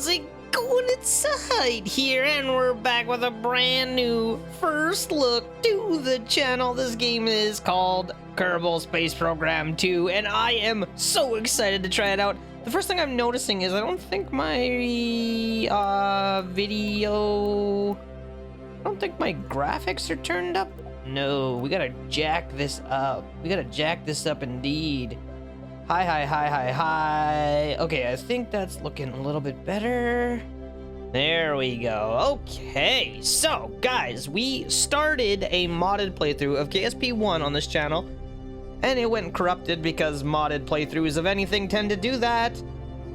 How's it going? It's Zahait here, and we're back with a brand new first look to the channel. This game is called Kerbal Space Program 2, and I am so excited to try it out. The first thing I'm noticing is I don't think my video... I don't think my graphics are turned up. No, we gotta jack this up. We gotta jack this up indeed. Hi. Okay, I think that's looking a little bit better. There we go. Okay, so guys, we started a modded playthrough of KSP 1 on this channel, and it went corrupted because modded playthroughs of anything tend to do that.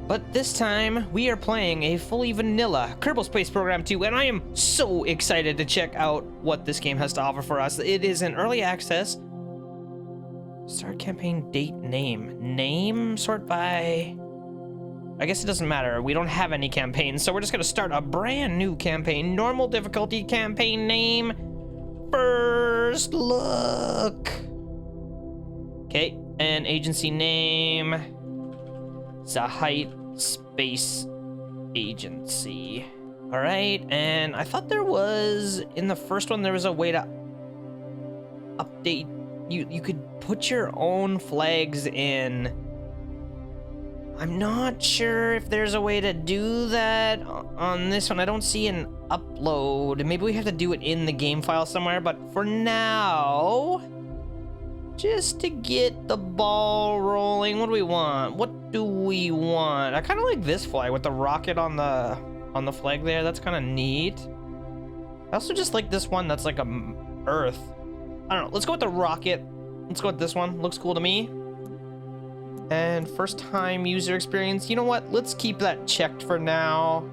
But this time, we are playing a fully vanilla Kerbal Space Program 2, and I am so excited to check out what this game has to offer for us. It is in early access. Start campaign date name. Sort by... I guess it doesn't matter. We don't have any campaigns, so we're just gonna start a brand new campaign. Normal difficulty campaign name. First look. Okay, and agency name. Zahait Space Agency. Alright, and I thought there was, in the first one, there was a way to update. You could put your own flags in. I'm not sure if there's a way to do that on this one. I don't see an upload. Maybe we have to do it in the game file somewhere, but for now, just to get the ball rolling, what do we want? I kind of like this flag with the rocket on the flag there. That's kind of neat. I also just like this one that's like a Earth. I don't know. Let's go with the rocket. Let's go with this one. Looks cool to me. And first time user experience. You know what? Let's keep that checked for now.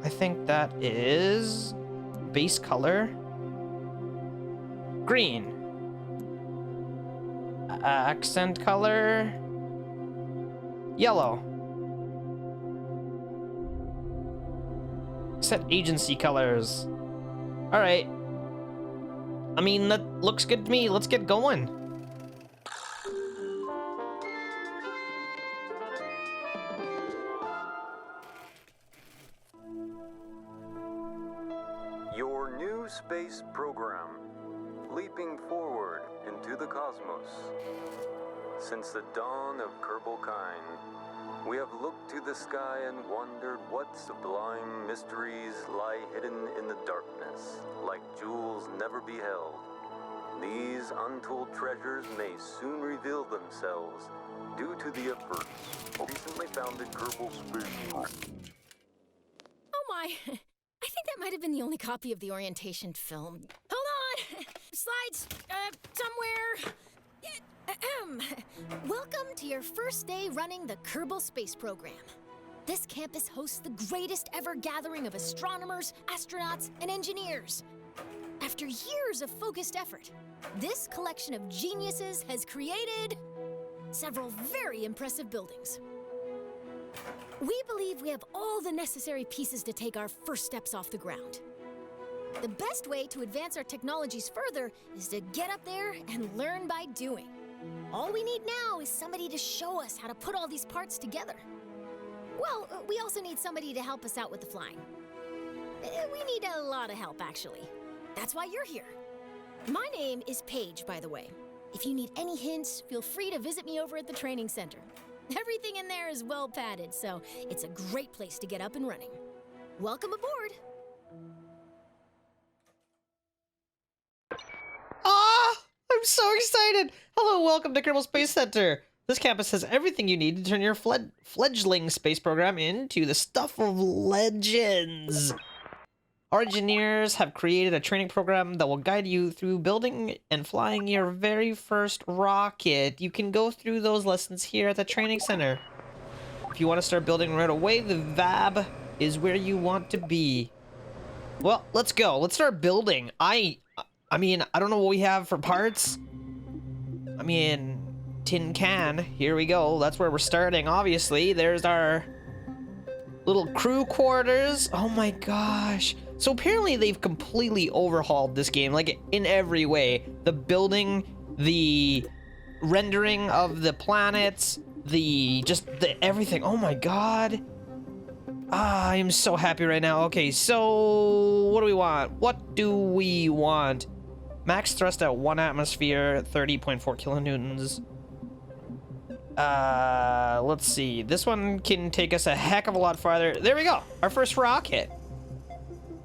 I think that is base color. Green. Accent color. Yellow. Set agency colors. All right. I mean, that looks good to me. Let's get going. Your new space program, leaping forward into the cosmos. Since the dawn of Kerbal kind, we have looked to the sky and wondered what sublime mysteries lie hidden in the darkness, like jewels never beheld. These untold treasures may soon reveal themselves due to the efforts recently founded Kerbal Space Program. Oh my! I think that might have been the only copy of the orientation film. Hold on! Slides, somewhere. Welcome to your first day running the Kerbal Space Program. This campus hosts the greatest ever gathering of astronomers, astronauts, and engineers. After years of focused effort, this collection of geniuses has created several very impressive buildings. We believe we have all the necessary pieces to take our first steps off the ground. The best way to advance our technologies further is to get up there and learn by doing. All we need now is somebody to show us how to put all these parts together. Well, we also need somebody to help us out with the flying. We need a lot of help, actually. That's why you're here. My name is Paige, by the way. If you need any hints, feel free to visit me over at the training center. Everything in there is well padded, so it's a great place to get up and running. Welcome aboard! I'm so excited! Hello, welcome to Kerbal Space Center. This campus has everything you need to turn your fledgling space program into the stuff of legends. Our engineers have created a training program that will guide you through building and flying your very first rocket. You can go through those lessons here at the training center. If you want to start building right away, the VAB is where you want to be. Well, let's go. Let's start building. I mean, I don't know what we have for parts. I mean, tin can. Here we go. That's where we're starting, obviously. There's our little crew quarters. Oh my gosh. So apparently they've completely overhauled this game, like in every way. The building, the rendering of the planets, the everything. Oh my god. I am so happy right now. Okay, so what do we want? What do we want? Max thrust at 1 atmosphere, 30.4 kilonewtons. Let's see. This one can take us a heck of a lot farther. There we go. Our first rocket.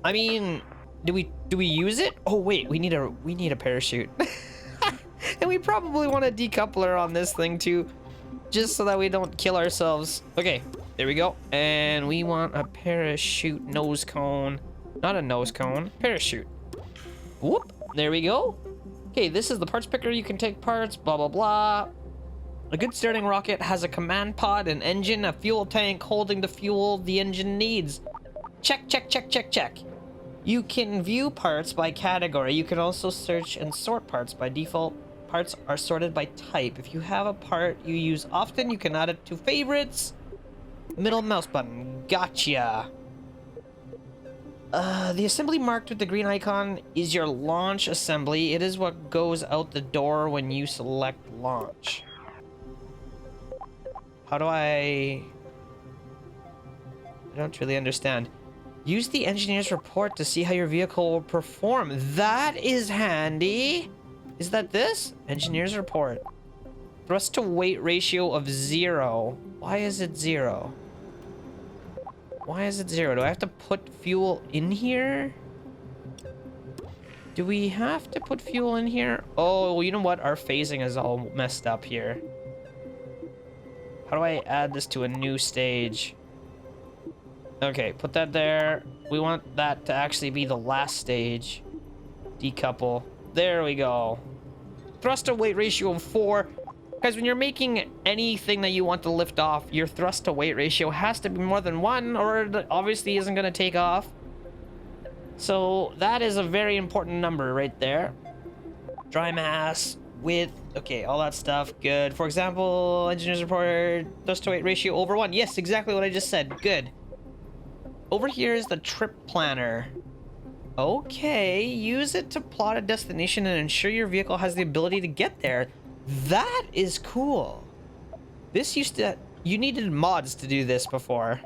I mean, do we use it? Oh wait, we need a parachute. And we probably want a decoupler on this thing too, just so that we don't kill ourselves. Okay, there we go. And we want a parachute nose cone. Not a nose cone, parachute. Whoop, there we go. Okay, this is the parts picker. You can take parts, blah, blah, blah. A good starting rocket has a command pod, an engine, a fuel tank holding the fuel the engine needs. Check, check, check, check, check. You can view parts by category. You can also search and sort parts. By default, parts are sorted by type. If you have a part you use often, you can add it to favorites. Middle mouse button. Gotcha. The assembly marked with the green icon is your launch assembly. It is what goes out the door when you select launch. How do I don't really understand. Use the engineer's report to see how your vehicle will perform. That is handy. Is that this? Engineer's report. Thrust to weight ratio of 0. Why is it 0? Why is it 0? Do I have to put fuel in here? Do we have to put fuel in here? Oh, you know what? Our phasing is all messed up here. How do I add this to a new stage? Okay, put that there. We want that to actually be the last stage. Decouple. There we go. Thrust to weight ratio of 4. Guys, when you're making anything that you want to lift off, your thrust to weight ratio has to be more than 1, or it obviously isn't going to take off. So that is a very important number right there. Dry mass, width, okay, all that stuff, good. For example, engineer's report, thrust to weight ratio over 1. Yes, exactly what I just said, good. Over here is the trip planner. Okay, use it to plot a destination and ensure your vehicle has the ability to get there. That is cool. This used to... You needed mods to do this before.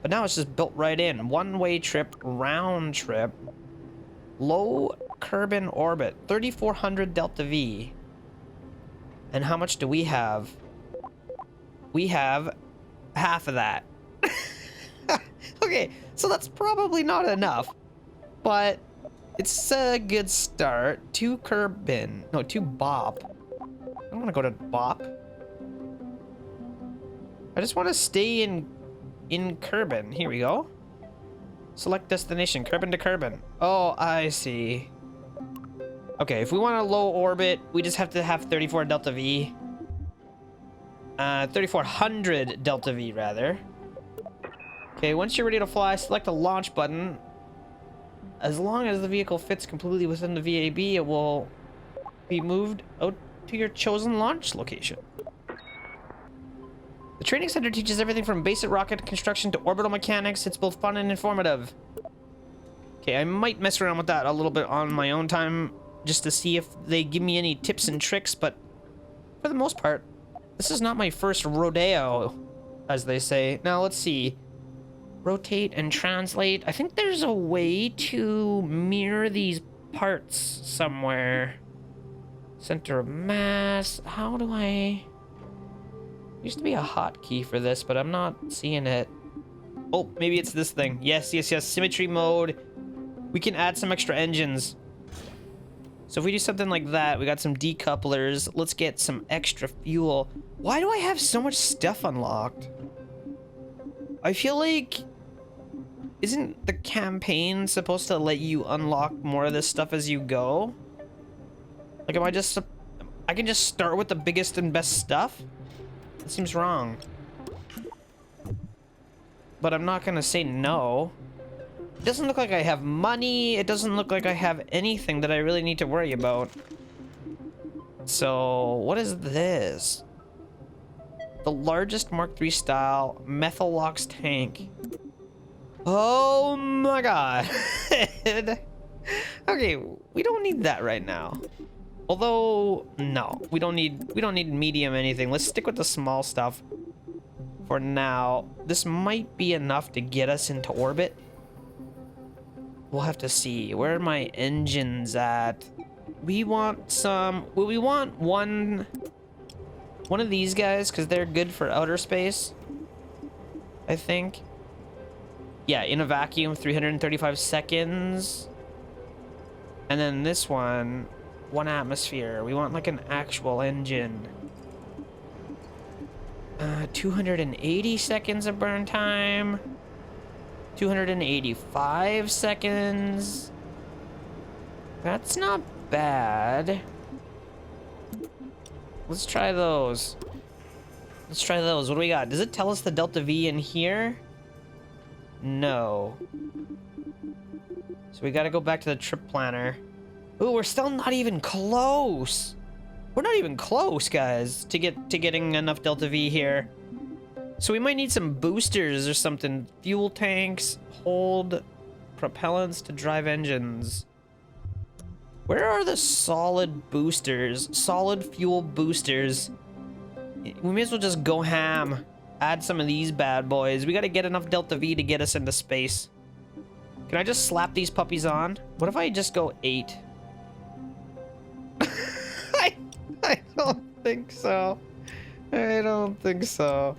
But now it's just built right in. One-way trip, round trip. Low Kerbal orbit. 3400 delta V. And how much do we have? We have half of that. Okay, so that's probably not enough. But it's a good start. 2 Kerbal. No, 2 Bop. I don't want to go to Bop. I just want to stay in Kerbal. Here we go. Select destination. Kerbal to Kerbal. Oh, I see. Okay, if we want a low orbit, we just have to have 34 delta V. 3400 delta V, rather. Okay, once you're ready to fly, select the launch button. As long as the vehicle fits completely within the VAB, it will be moved out to your chosen launch location. The training center teaches everything from basic rocket construction to orbital mechanics. It's both fun and informative. Okay, I might mess around with that a little bit on my own time just to see if they give me any tips and tricks, but for the most part, this is not my first rodeo, as they say. Now, let's see. Rotate and translate. I think there's a way to mirror these parts somewhere. Center of mass. How do I... Used to be a hotkey for this, but I'm not seeing it. Oh, maybe it's this thing. Yes, yes, yes. Symmetry mode. We can add some extra engines. So if we do something like that, we got some decouplers. Let's get some extra fuel. Why do I have so much stuff unlocked? I feel like... Isn't the campaign supposed to let you unlock more of this stuff as you go? Like, I can just start with the biggest and best stuff? That seems wrong. But I'm not gonna say no. It doesn't look like I have money. It doesn't look like I have anything that I really need to worry about. So, what is this? The largest Mark III style Methylox tank. Oh my god. Okay, we don't need that right now. Although, no, we don't need medium anything. Let's stick with the small stuff. for now. This might be enough to get us into orbit. We'll have to see. Where are my engines at? We want some... Well, we want one of these guys because they're good for outer space, I think. Yeah, in a vacuum, 335 seconds. And then this one atmosphere. We want like an actual engine. 280 seconds of burn time. 285 seconds. That's not bad. Let's try those. Let's try those. What do we got? Does it tell us the delta V in here? No. So we gotta go back to the trip planner. Ooh, we're still not even close. We're not even close, guys, to getting enough delta V here. So we might need some boosters or something. Fuel tanks, hold propellants to drive engines. Where are the solid boosters? Solid fuel boosters. We may as well just go ham. Add some of these bad boys. We gotta get enough delta V to get us into space. Can I just slap these puppies on? What if I just go 8? I don't think so. I don't think so.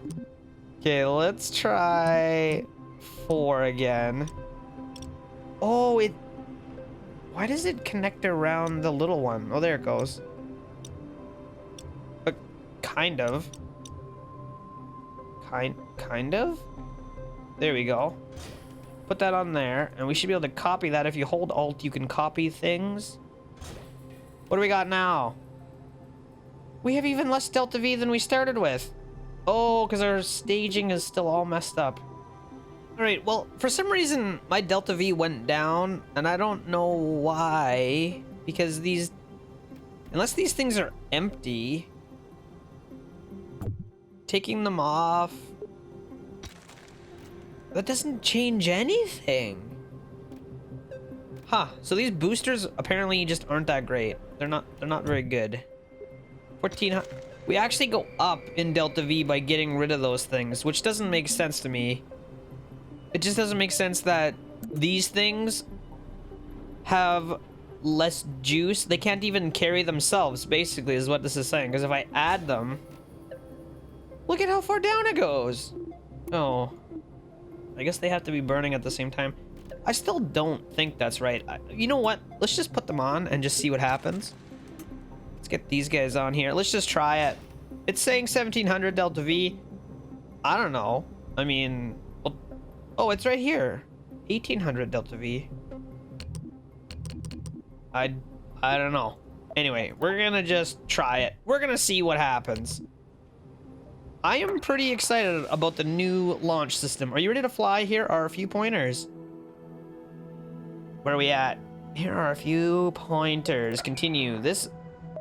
Okay, let's try 4 again. Oh, it... Why does it connect around the little one? Oh, there it goes. Kind of. Kind of? There we go. Put that on there, and we should be able to copy that. If you hold Alt, you can copy things. What do we got now? We have even less delta V than we started with. Oh, because our staging is still all messed up. All right, well, for some reason, my delta V went down, and I don't know why. Because these... Unless these things are empty... Taking them off... That doesn't change anything. Huh, so these boosters apparently just aren't that great. They're not very good. 1400... We actually go up in delta V by getting rid of those things, which doesn't make sense to me. It just doesn't make sense that these things have less juice. They can't even carry themselves, basically, is what this is saying. Because if I add them... Look at how far down it goes! Oh. I guess they have to be burning at the same time. I still don't think that's right. You know what? Let's just put them on and just see what happens. Let's get these guys on here. Let's just try it. It's saying 1700 delta V. I don't know. I mean... Well, oh, it's right here. 1800 delta V. I don't know. Anyway, we're gonna just try it. We're gonna see what happens. I am pretty excited about the new launch system. Are you ready to fly? Here are a few pointers. Where are we at? Here are a few pointers. Continue. This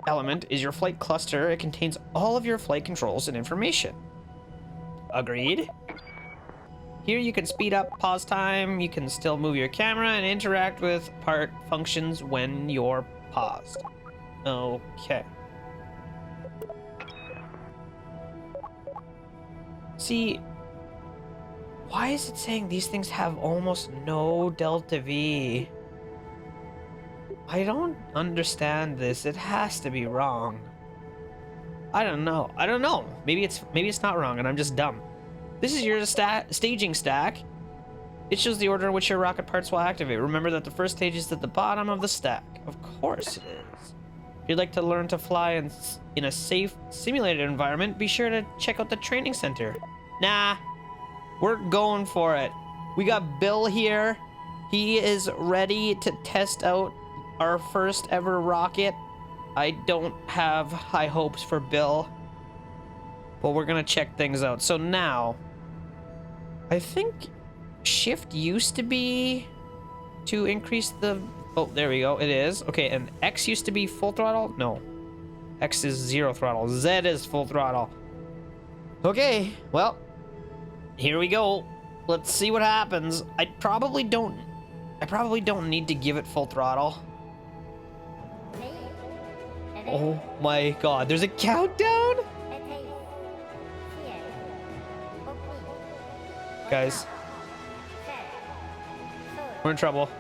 element is your flight cluster. It contains all of your flight controls and information. Agreed. Here you can speed up pause time. You can still move your camera and interact with part functions when you're paused. Okay. See, why is it saying these things have almost no delta V? I don't understand this. It has to be wrong. I don't know. I don't know. Maybe it's not wrong and I'm just dumb. This is your staging stack. It shows the order in which your rocket parts will activate. Remember that the first stage is at the bottom of the stack. Of course it is. If you'd like to learn to fly in a safe, simulated environment, be sure to check out the training center. Nah, we're going for it. We got Bill here. He is ready to test out our first ever rocket. I don't have high hopes for Bill, but we're gonna check things out. So now, I think shift used to be to increase the... Oh, there we go. It is. Okay, and X used to be full throttle? No. X is 0 throttle. Z is full throttle. Okay, well, here we go. Let's see what happens. I probably don't need to give it full throttle. Oh my god, there's a countdown? guys. We're in trouble.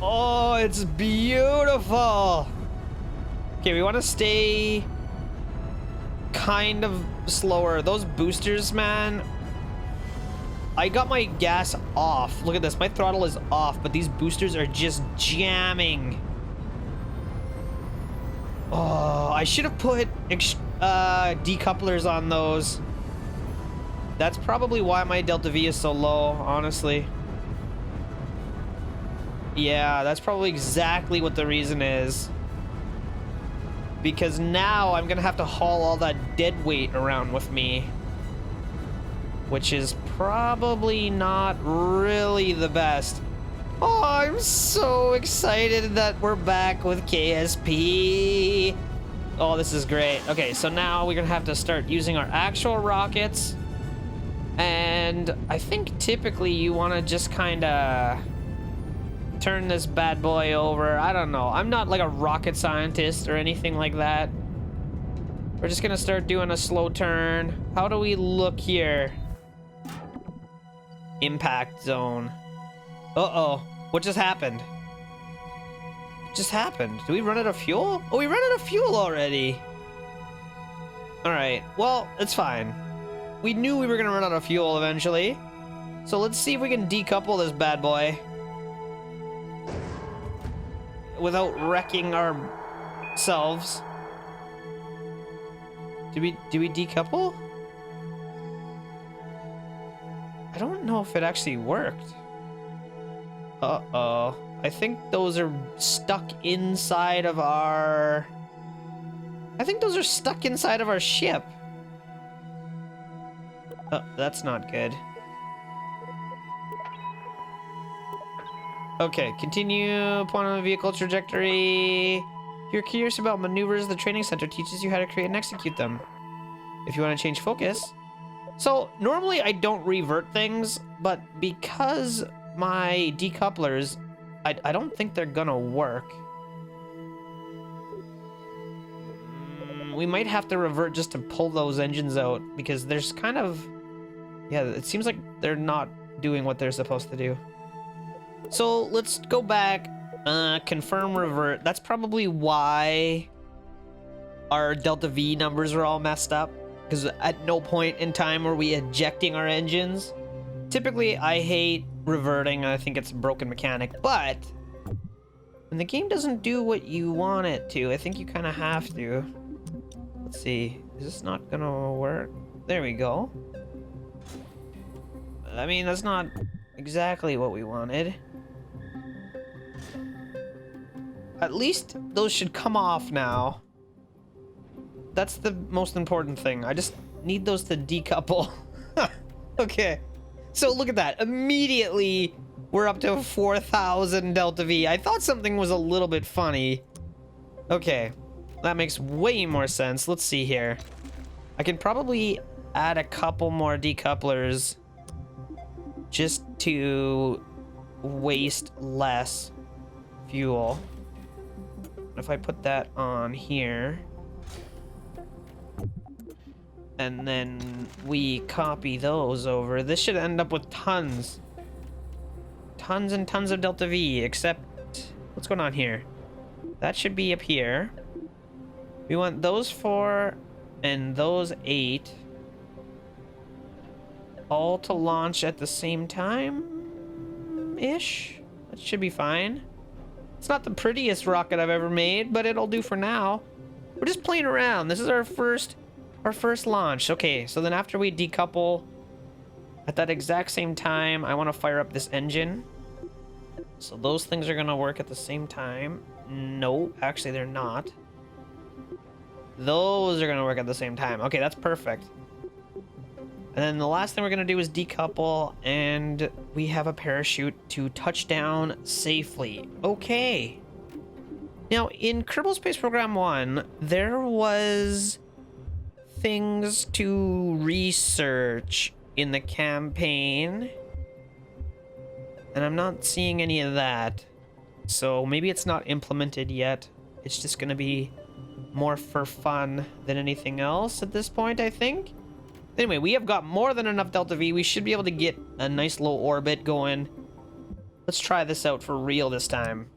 Oh, it's beautiful. Okay, we want to stay kind of slower. Those boosters, man. I got my gas off. Look at this. My throttle is off, but these boosters are just jamming. Oh, I should have put decouplers on those. That's probably why my Delta V is so low, honestly. Yeah, that's probably exactly what the reason is. Because now I'm gonna have to haul all that dead weight around with me. Which is probably not really the best. Oh, I'm so excited that we're back with KSP. Oh, this is great. Okay, so now we're gonna have to start using our actual rockets. And I think typically you wanna just kinda turn this bad boy over. I don't know. I'm not like a rocket scientist or anything like that. We're just gonna start doing a slow turn. How do we look here? Impact zone. Uh-oh. What just happened? What just happened? Did we run out of fuel? Oh, we ran out of fuel already. Alright. Well, it's fine. We knew we were gonna run out of fuel eventually. So let's see if we can decouple this bad boy without wrecking ourselves. Did we decouple? I don't know if it actually worked. Uh-oh. I think those are stuck inside of our... I think those are stuck inside of our ship. Oh, that's not good. Okay, continue. Point on the vehicle trajectory. If you're curious about maneuvers, the training center teaches you how to create and execute them. If you want to change focus. So, normally I don't revert things, but because my decouplers, I don't think they're gonna work. We might have to revert just to pull those engines out, because there's kind of... Yeah, it seems like they're not doing what they're supposed to do. So let's go back, confirm revert. That's probably why our Delta V numbers are all messed up, because at no point in time were we ejecting our engines. Typically, I hate reverting. I think it's a broken mechanic, but when the game doesn't do what you want it to, I think you kind of have to. Let's see. Is this not gonna work? There we go. I mean, that's not exactly what we wanted. At least those should come off now. That's the most important thing. I just need those to decouple. Okay. So look at that. Immediately, we're up to 4,000 Delta V. I thought something was a little bit funny. Okay. That makes way more sense. Let's see here. I can probably add a couple more decouplers just to waste less fuel. If I put that on here, and then we copy those over, this should end up with tons and tons of Delta V, except what's going on here? That should be up here. We want those 4 and those 8 all to launch at the same time-ish. That should be fine. It's not the prettiest rocket I've ever made, but it'll do for now. We're just playing around. This is our first launch. Okay, so then after we decouple at that exact same time, I want to fire up this engine. So those things are going to work at the same time. No, actually they're not. Those are going to work at the same time. Okay, that's perfect. And then the last thing we're going to do is decouple, and we have a parachute to touch down safely. Okay. Now, in Kerbal Space Program 1, there was things to research in the campaign, and I'm not seeing any of that. So maybe it's not implemented yet. It's just going to be more for fun than anything else at this point, I think. Anyway, we have got more than enough Delta V. We should be able to get a nice low orbit going. Let's try this out for real this time.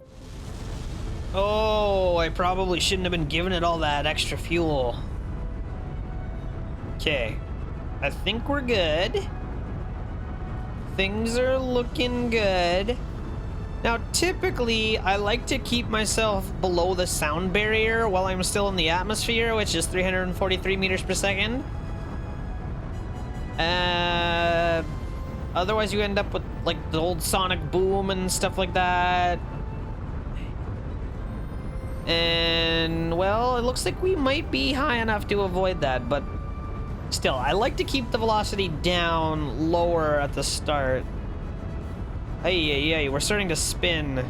Oh, I probably shouldn't have been giving it all that extra fuel. Okay. I think we're good. Things are looking good. Now, typically, I like to keep myself below the sound barrier while I'm still in the atmosphere, which is 343 meters per second. Otherwise, you end up with, like, the old sonic boom and stuff like that. And, well, it looks like we might be high enough to avoid that, but still, I like to keep the velocity down lower at the start. Hey, we're starting to spin.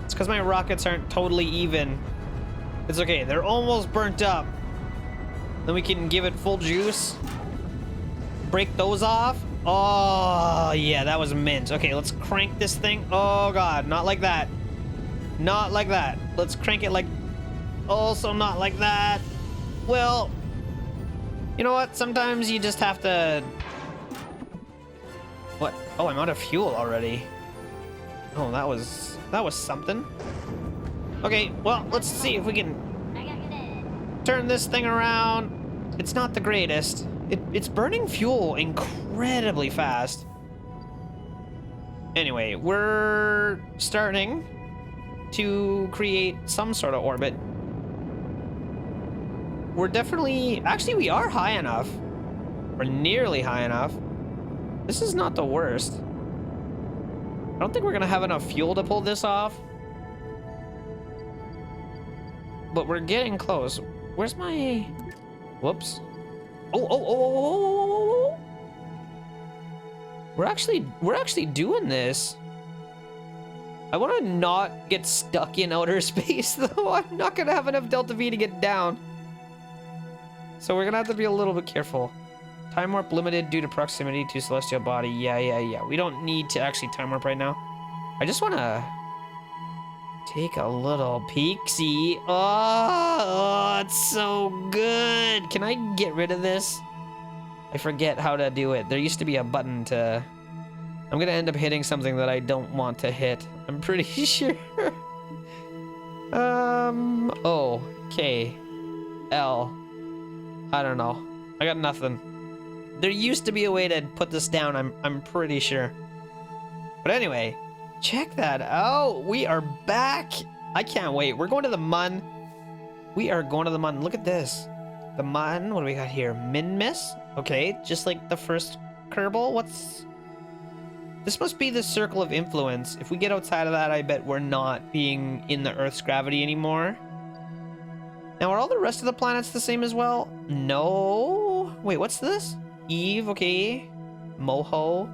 It's because my rockets aren't totally even. It's okay, they're almost burnt up. Then we can give it full juice. Break those off. Oh, yeah, that was mint. Okay, let's crank this thing. Oh, God, not like that. Not like that. Let's crank it like... Also not like that. Well, you know what? Sometimes you just have to... What? Oh, I'm out of fuel already. Oh, that was something. Okay, well, let's see if we can turn this thing around. It's not the greatest. It's burning fuel incredibly fast. Anyway, we're starting to create some sort of orbit. We're definitely... Actually, we are high enough. We're nearly high enough. This is not the worst. I don't think we're gonna have enough fuel to pull this off. But we're getting close. Where's my... Whoops. Oh. We're actually doing this. I want to not get stuck in outer space, though. I'm not gonna have enough Delta V to get down. So we're gonna have to be a little bit careful. Time warp limited due to proximity to celestial body. Yeah. We don't need to actually time warp right now. I just want to take a little peek-see. Oh, it's so good. Can I get rid of this? I forget how to do it. There used to be a button to... I'm going to end up hitting something that I don't want to hit. I'm pretty sure. O, K, L. I don't know. I got nothing. There used to be a way to put this down, I'm pretty sure. But anyway, check that out. We are back. I can't wait. We're going to the Mun. We are going to the Mun. Look at this. The Mun, what do we got here? Min-Miss? Okay, just like the first Kerbal. What's... This must be the circle of influence. If we get outside of that, I bet we're not being in the Earth's gravity anymore. Now, are all the rest of the planets the same as well? No. Wait, what's this? Eve, okay. Moho.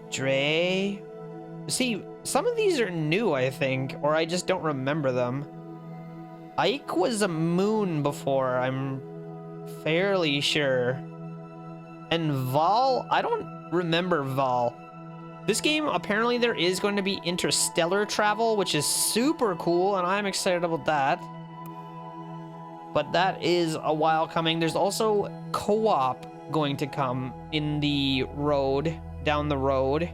Dre. See, some of these are new, I think, or I just don't remember them. Ike was a moon before, I'm fairly sure. And Val, I don't remember Val. This game, apparently there is going to be interstellar travel, which is super cool, and I'm excited about that. But that is a while coming. There's also co-op going to come in the road, down the road.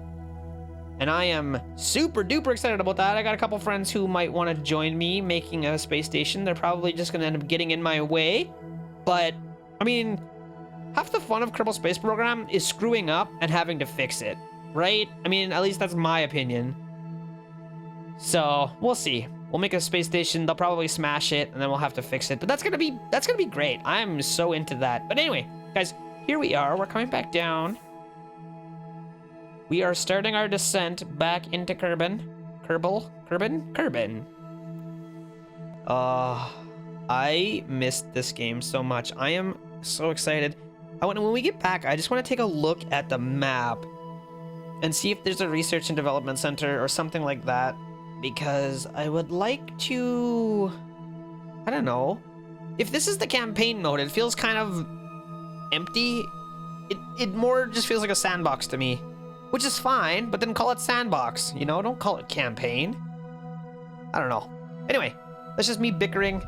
And I am super duper excited about that. I got a couple friends who might want to join me making a space station. They're probably just going to end up getting in my way. But, I mean, half the fun of Kerbal Space Program is screwing up and having to fix it, right? I mean, at least that's my opinion. So, we'll see. We'll make a space station. They'll probably smash it, and then we'll have to fix it. But that's gonna be great. I'm so into that. But anyway, guys, here we are. We're coming back down. We are starting our descent back into Kerbin. Kerbin. I missed this game so much. I am so excited. When we get back, I just want to take a look at the map and see if there's a research and development center or something like that, because I would like to, I don't know. If this is the campaign mode, it feels kind of empty. It more just feels like a sandbox to me, which is fine, but then call it sandbox, you know? Don't call it campaign. I don't know. Anyway, That's just me bickering.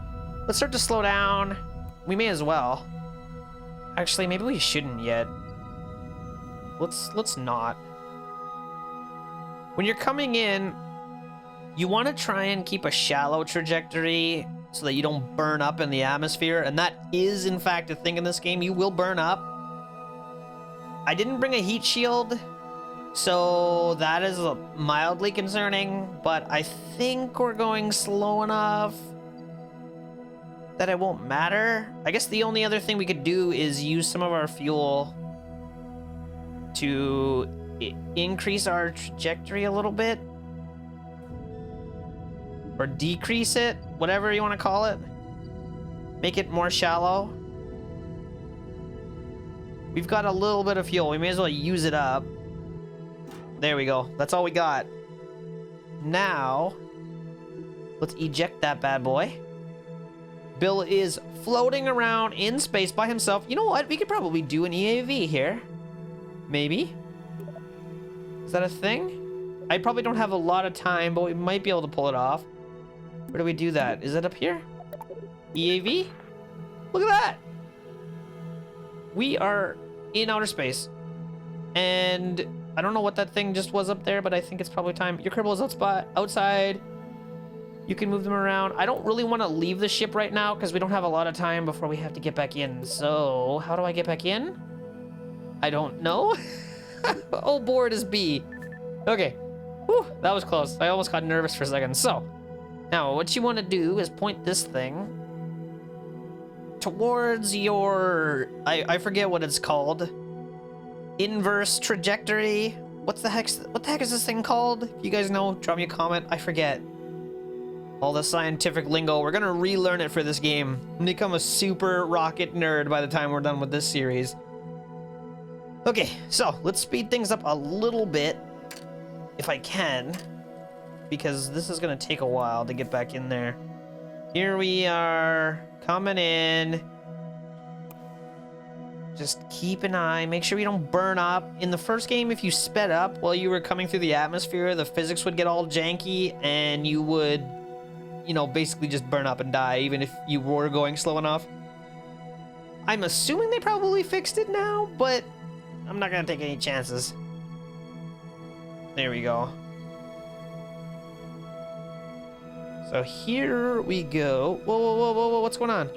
Let's start to slow down. We may as well. Actually, maybe we shouldn't yet. Let's not. When you're coming in, you want to try and keep a shallow trajectory so that you don't burn up in the atmosphere, and that is in fact a thing in this game. You will burn up. I didn't bring a heat shield, so that is mildly concerning, but I think we're going slow enough that it won't matter. I guess the only other thing we could do is use some of our fuel to increase our trajectory a little bit. Or decrease it, whatever you want to call it. Make it more shallow. We've got a little bit of fuel. We may as well use it up. There we go. That's all we got. Now, let's eject that bad boy. Bill is floating around in space by himself. You know what? We could probably do an EAV here. Maybe. Is that a thing? I probably don't have a lot of time, but we might be able to pull it off. Where do we do that? Is it up here? EAV? Look at that! We are in outer space. And I don't know what that thing just was up there, but I think it's probably time. Your Kerbal is outside. You can move them around. I don't really want to leave the ship right now because we don't have a lot of time before we have to get back in. So, how do I get back in? I don't know. Oh, board is B. Okay. Whew, that was close. I almost got nervous for a second. So, now what you want to do is point this thing towards your... I forget what it's called. Inverse trajectory. What the heck is this thing called? If you guys know, drop me a comment. I forget. All the scientific lingo. We're gonna relearn it for this game. And become a super rocket nerd by the time we're done with this series. Okay, so let's speed things up a little bit, if I can, because this is gonna take a while to get back in there. Here we are, coming in. Just keep an eye, make sure we don't burn up. In the first game, if you sped up while you were coming through the atmosphere, the physics would get all janky, and you would, you know, basically just burn up and die, even if you were going slow enough. I'm assuming they probably fixed it now, but I'm not gonna take any chances. There we go. So here we go. Whoa, whoa, whoa, whoa, whoa, what's going on?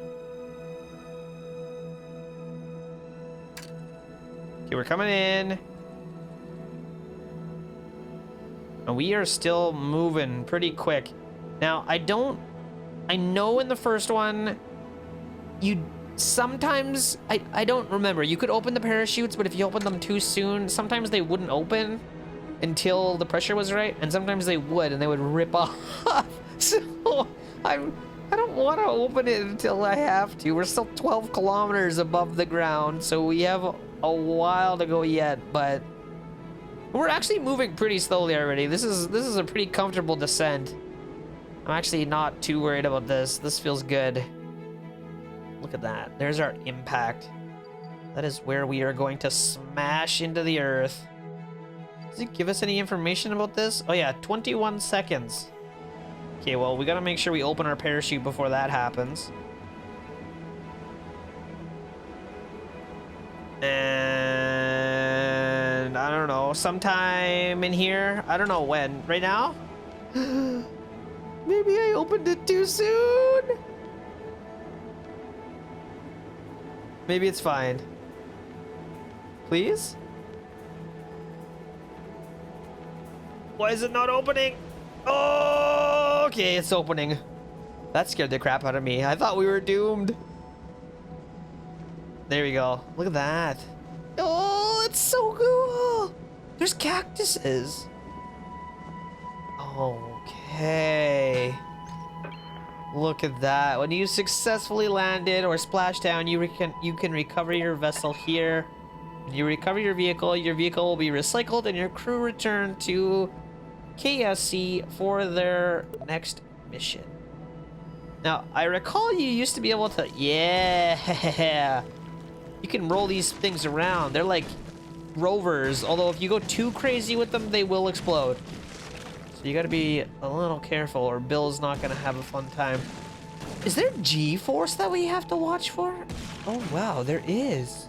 Okay, we're coming in. And we are still moving pretty quick. Now, I know in the first one, sometimes, I don't remember. You could open the parachutes, but if you opened them too soon, sometimes they wouldn't open until the pressure was right, and sometimes they would, and they would rip off. So, I don't want to open it until I have to. We're still 12 kilometers above the ground, so we have a while to go yet, but we're actually moving pretty slowly already. This is a pretty comfortable descent. I'm actually not too worried about this. This feels good. Look at that. There's our impact. That is where we are going to smash into the earth. Does it give us any information about this? Oh yeah, 21 seconds. Okay, well, we gotta make sure we open our parachute before that happens. And I don't know, sometime in here. I don't know when. Right now? Maybe I opened it too soon. Maybe it's fine. Please? Why is it not opening? Oh, okay, it's opening. That scared the crap out of me. I thought we were doomed. There we go. Look at that. Oh, it's so cool. There's cactuses. Okay. Look at that. When you successfully landed or splashed down, you can recover your vessel here. When you recover your vehicle will be recycled and your crew return to KSC for their next mission. Now, I recall you used to be able to... Yeah! You can roll these things around. They're like rovers, although if you go too crazy with them, they will explode. So you gotta be a little careful or Bill's not gonna have a fun time. Is there G-force that we have to watch for? Oh, wow, there is.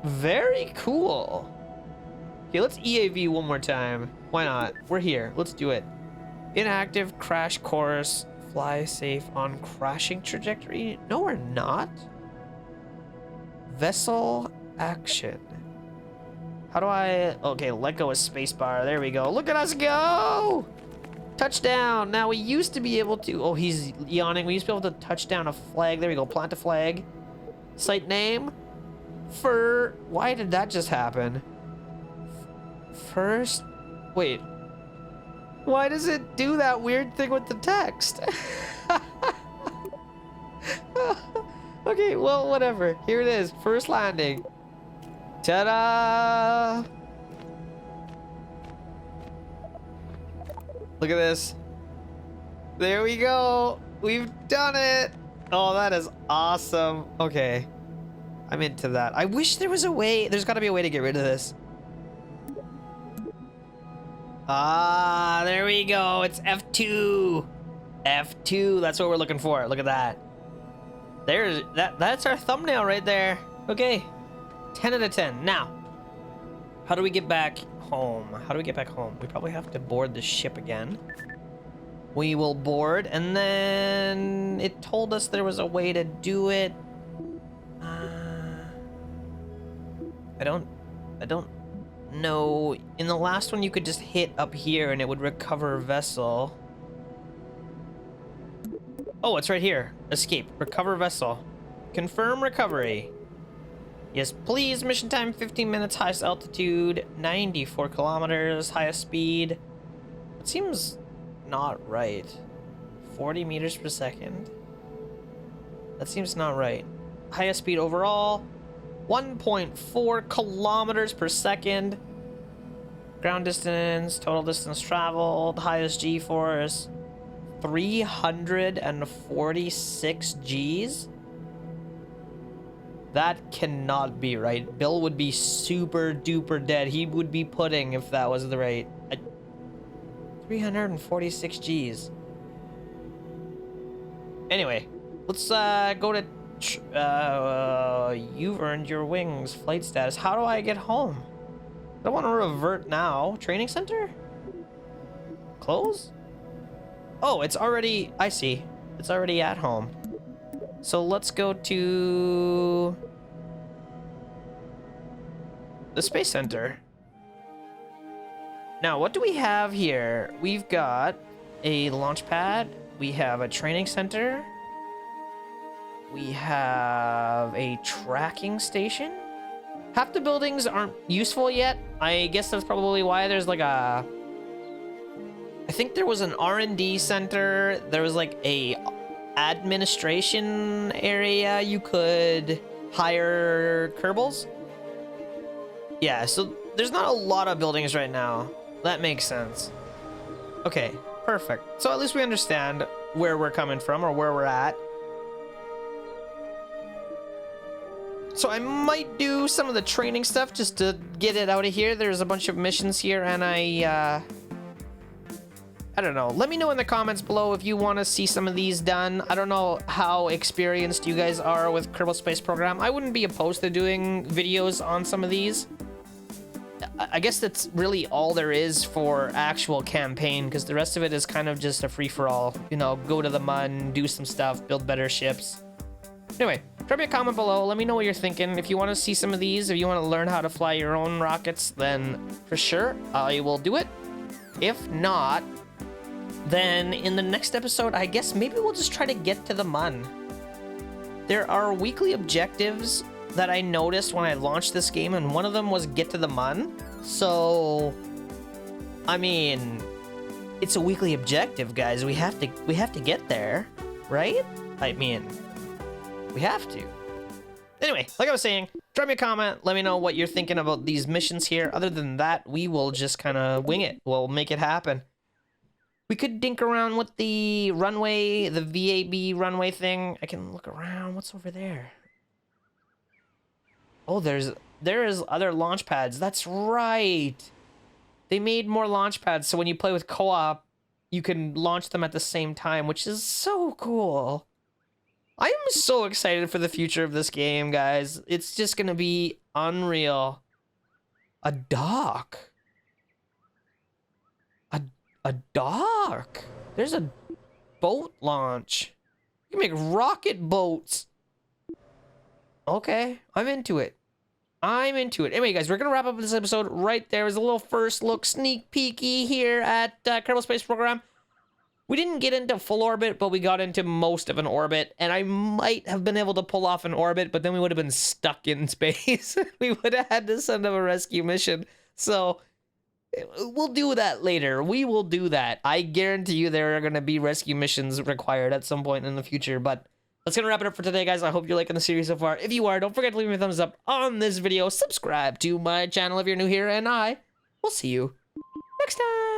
Very cool. Okay, let's EAV one more time. Why not? We're here. Let's do it. Inactive crash course. Fly safe on crashing trajectory. No, we're not. Vessel action. How do I... Okay, let go of spacebar. There we go. Look at us go! Touchdown. Now, we used to be able to... Oh, he's yawning. We used to be able to touch down a flag. There we go. Plant a flag. Site name. Why did that just happen? First... Wait. Why does it do that weird thing with the text? Okay, well, whatever. Here it is. First landing. Ta-da! Look at this. There we go. We've done it. Oh, that is awesome. Okay. I'm into that. I wish there was a way. There's got to be a way to get rid of this. Ah, there we go. It's F2. F2. That's what we're looking for. Look at that. That's our thumbnail right there. Okay. 10 out of 10. Now, how do we get back home? How do we get back home? We probably have to board the ship again. We will board, and then it told us there was a way to do it. I don't know. In the last one, you could just hit up here and it would recover vessel. Oh, it's right here. Escape. Recover vessel. Confirm recovery. Yes, please. Mission time 15 minutes. Highest altitude 94 kilometers. Highest speed. It seems not right. 40 meters per second. That seems not right. Highest speed overall 1.4 kilometers per second. Ground distance, total distance traveled, highest G-force 346 Gs. That cannot be right. Bill would be super duper dead. He would be pudding if that was the rate. 346 Gs. Anyway, let's go to you've earned your wings flight status. How do I get home? I don't want to revert now. Training center? Close? Oh, it's already... I see. It's already at home. So let's go to... the Space Center. Now, what do we have here? We've got a launch pad. We have a training center. We have a tracking station. Half the buildings aren't useful yet. I guess that's probably why there's like a... I think there was an R&D center. There was like a administration area you could hire Kerbals. Yeah, so there's not a lot of buildings right now. That makes sense. Okay, perfect. So at least we understand where we're coming from or where we're at. So I might do some of the training stuff just to get it out of here. There's a bunch of missions here, and I don't know. Let me know in the comments below if you want to see some of these done. I don't know how experienced you guys are with Kerbal Space Program. I wouldn't be opposed to doing videos on some of these. I guess that's really all there is for actual campaign, because the rest of it is kind of just a free-for-all. You know, go to the mun, do some stuff, build better ships. Anyway, drop me a comment below. Let me know what you're thinking. If you want to see some of these, if you want to learn how to fly your own rockets, then for sure, I will do it. If not, then in the next episode, I guess maybe we'll just try to get to the mun. There are weekly objectives that I noticed when I launched this game, and one of them was get to the mun. So, I mean, it's a weekly objective, guys. We have to get there, right? I mean, we have to. Anyway, like I was saying, drop me a comment. Let me know what you're thinking about these missions here. Other than that, we will just kind of wing it. We'll make it happen. We could dink around with the runway, the VAB runway thing. I can look around. What's over there? Oh, there is other launch pads. That's right. they made more launch pads, so when you play with co-op, you can launch them at the same time, which is so cool. I am so excited for the future of this game, guys. It's just gonna be unreal. A dock. A dock. There's a boat launch. You can make rocket boats. Okay, I'm into it. I'm into it. Anyway, guys, we're going to wrap up this episode right there. As a little first look, sneak peeky here at Kerbal Space Program. We didn't get into full orbit, but we got into most of an orbit. And I might have been able to pull off an orbit, but then we would have been stuck in space. We would have had to send up a rescue mission. So we'll do that later. We will do that. I guarantee you there are going to be rescue missions required at some point in the future, but that's gonna wrap it up for today, guys. I hope you're liking the series so far. If you are, don't forget to leave me a thumbs up on this video. Subscribe to my channel if you're new here, and I will see you next time.